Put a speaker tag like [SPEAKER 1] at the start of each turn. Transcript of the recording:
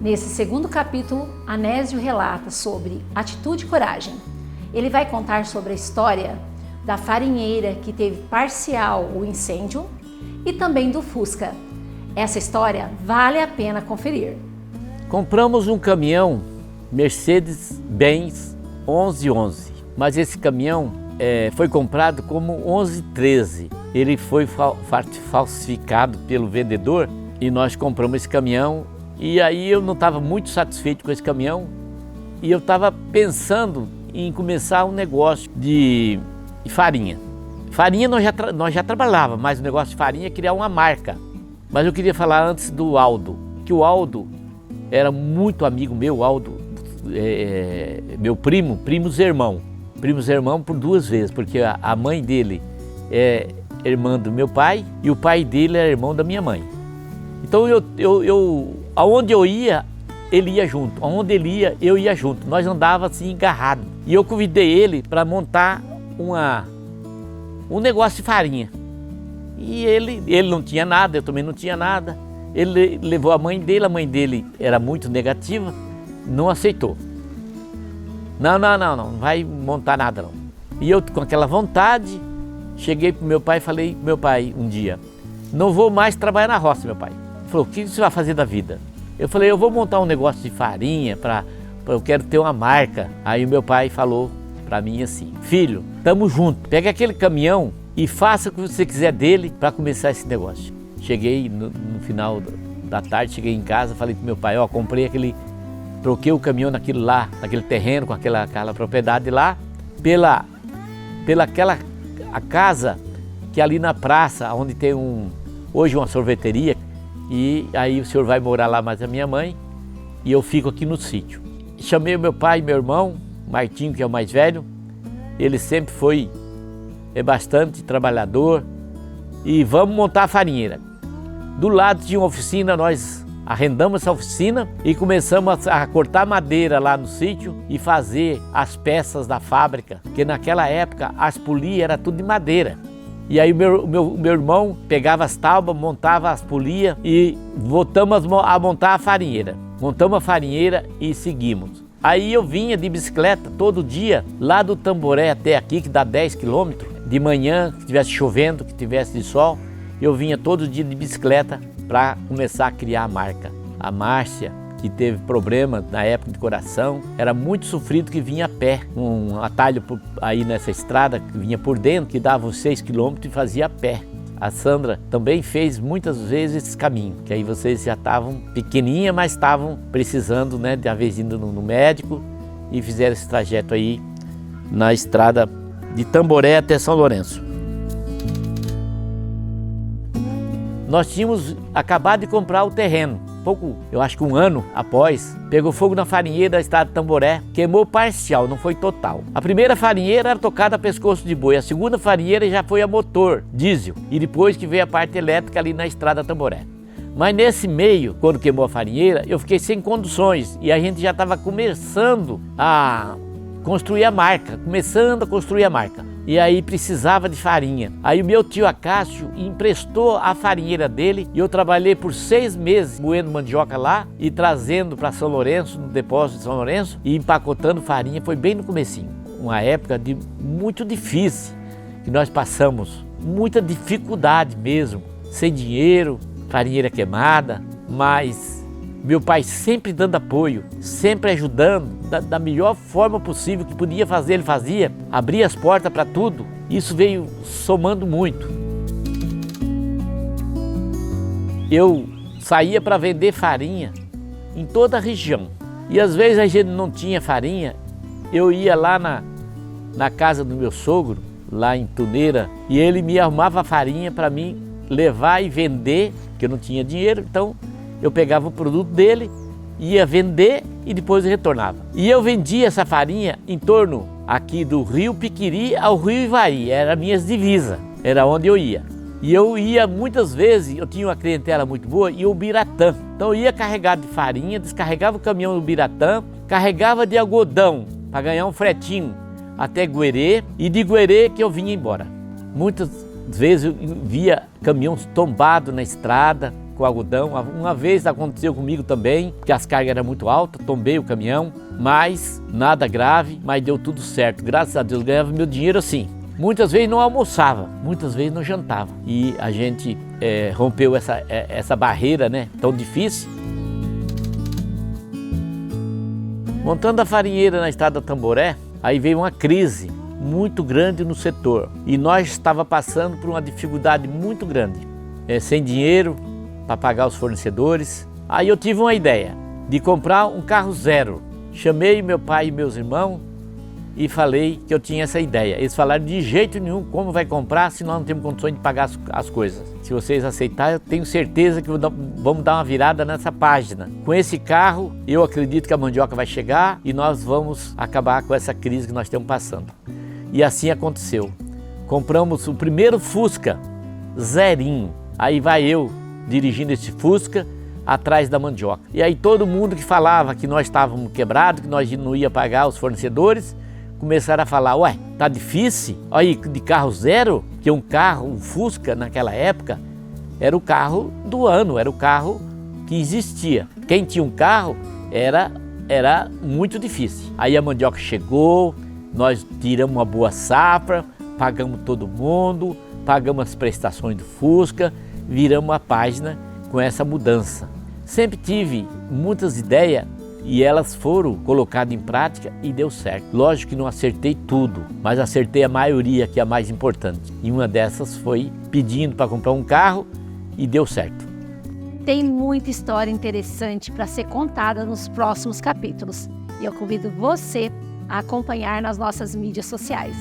[SPEAKER 1] Nesse segundo capítulo, Anésio relata sobre atitude e coragem. Ele vai contar sobre a história da farinheira que teve parcial o incêndio e também do Fusca. Essa história vale a pena conferir.
[SPEAKER 2] Compramos um caminhão Mercedes-Benz 1111, mas esse caminhão foi comprado como 1113. Ele foi falsificado pelo vendedor e nós compramos esse caminhão. E aí eu não estava muito satisfeito com esse caminhão e eu estava pensando em começar um negócio de farinha. Farinha nós já trabalhávamos, mas o negócio de farinha é criar uma marca. Mas eu queria falar antes do Aldo, que o Aldo era muito amigo meu, o Aldo, meu primos irmão por duas vezes, porque a mãe dele é irmã do meu pai e o pai dele é irmão da minha mãe. Então aonde eu ia, ele ia junto, aonde ele ia, eu ia junto, nós andávamos assim agarrados. E eu convidei ele para montar um negócio de farinha. E ele não tinha nada, eu também não tinha nada. Ele levou a mãe dele era muito negativa, não aceitou. Não vai montar nada não. E eu com aquela vontade, cheguei pro meu pai e falei, meu pai, um dia, não vou mais trabalhar na roça, meu pai. Ele falou, o que você vai fazer da vida? Eu falei, eu vou montar um negócio de farinha, eu quero ter uma marca. Aí o meu pai falou para mim assim, filho, tamo junto, pega aquele caminhão e faça o que você quiser dele para começar esse negócio. Cheguei no final da tarde, cheguei em casa, falei pro meu pai, troquei o caminhão naquele terreno, com aquela propriedade lá, pela a casa que é ali na praça, onde tem hoje uma sorveteria, e aí o senhor vai morar lá mais a minha mãe, e eu fico aqui no sítio. Chamei o meu pai e meu irmão, Martinho, que é o mais velho, ele sempre foi bastante trabalhador, e vamos montar a farinheira. Do lado tinha uma oficina, nós arrendamos essa oficina e começamos a cortar madeira lá no sítio e fazer as peças da fábrica, porque naquela época as polias era tudo de madeira. E aí o meu irmão pegava as tábuas, montava as polias e voltamos a montar a farinheira. Montamos a farinheira e seguimos. Aí eu vinha de bicicleta todo dia, lá do Tamboré até aqui, que dá 10 quilômetros, de manhã, que estivesse chovendo, que tivesse de sol, eu vinha todo dia de bicicleta para começar a criar a marca. A Márcia, que teve problema na época de coração, era muito sofrido, que vinha a pé, um atalho aí nessa estrada que vinha por dentro, que dava uns 6 quilômetros e fazia a pé. A Sandra também fez muitas vezes esse caminho, que aí vocês já estavam pequenininha, mas estavam precisando, né, de uma vez indo no médico, e fizeram esse trajeto aí na estrada de Tamboré até São Lourenço. Nós tínhamos acabado de comprar o terreno, eu acho que um ano após, pegou fogo na farinheira da estrada de Tamboré, queimou parcial, não foi total. A primeira farinheira era tocada a pescoço de boi, a segunda farinheira já foi a motor, diesel, e depois que veio a parte elétrica ali na estrada de Tamboré. Mas nesse meio, quando queimou a farinheira, eu fiquei sem conduções e a gente já estava começando a construir a marca, E aí precisava de farinha. Aí o meu tio Acácio emprestou a farinheira dele e eu trabalhei por 6 meses moendo mandioca lá e trazendo para São Lourenço, no depósito de São Lourenço, e empacotando farinha. Foi bem no comecinho. Uma época muito difícil que nós passamos, muita dificuldade mesmo, sem dinheiro, farinheira queimada, mas meu pai sempre dando apoio, sempre ajudando, da melhor forma possível que podia fazer, ele fazia, abria as portas para tudo. Isso veio somando muito. Eu saía para vender farinha em toda a região. E às vezes a gente não tinha farinha, eu ia lá na casa do meu sogro, lá em Tuneira, e ele me arrumava farinha para mim levar e vender, porque eu não tinha dinheiro, então eu pegava o produto dele, ia vender e depois eu retornava. E eu vendia essa farinha em torno aqui do Rio Piquiri ao Rio Ivaí, era minhas divisas, era onde eu ia. E eu ia muitas vezes, eu tinha uma clientela muito boa, e o Biratã. Então eu ia carregado de farinha, descarregava o caminhão do Biratã, carregava de algodão para ganhar um fretinho até Guerê, e de Guerê que eu vinha embora. Muitas vezes eu via caminhões tombados na estrada, com algodão. Uma vez aconteceu comigo também, que as cargas eram muito altas, tombei o caminhão, mas nada grave, mas deu tudo certo. Graças a Deus, ganhava meu dinheiro assim. Muitas vezes não almoçava, muitas vezes não jantava. E a gente rompeu essa barreira, né, tão difícil. Montando a farinheira na estrada Tamboré, aí veio uma crise muito grande no setor. E nós estávamos passando por uma dificuldade muito grande. Sem dinheiro para pagar os fornecedores. Aí eu tive uma ideia de comprar um carro zero. Chamei meu pai e meus irmãos e falei que eu tinha essa ideia. Eles falaram: de jeito nenhum, como vai comprar se nós não temos condições de pagar as coisas? Se vocês aceitarem, eu tenho certeza que vamos dar uma virada nessa página. Com esse carro, eu acredito que a mandioca vai chegar e nós vamos acabar com essa crise que nós estamos passando. E assim aconteceu. Compramos o primeiro Fusca, zerinho. Aí vai eu dirigindo esse Fusca atrás da mandioca. E aí todo mundo que falava que nós estávamos quebrados, que nós não ia pagar os fornecedores, começaram a falar: ué, tá difícil? Olha aí, de carro zero, que um Fusca naquela época era o carro do ano, era o carro que existia. Quem tinha um carro era muito difícil. Aí a mandioca chegou, nós tiramos uma boa safra, pagamos todo mundo, pagamos as prestações do Fusca, viramos a página com essa mudança. Sempre tive muitas ideias e elas foram colocadas em prática e deu certo. Lógico que não acertei tudo, mas acertei a maioria, que é a mais importante. E uma dessas foi pedindo para comprar um carro e deu certo.
[SPEAKER 1] Tem muita história interessante para ser contada nos próximos capítulos. E eu convido você a acompanhar nas nossas mídias sociais.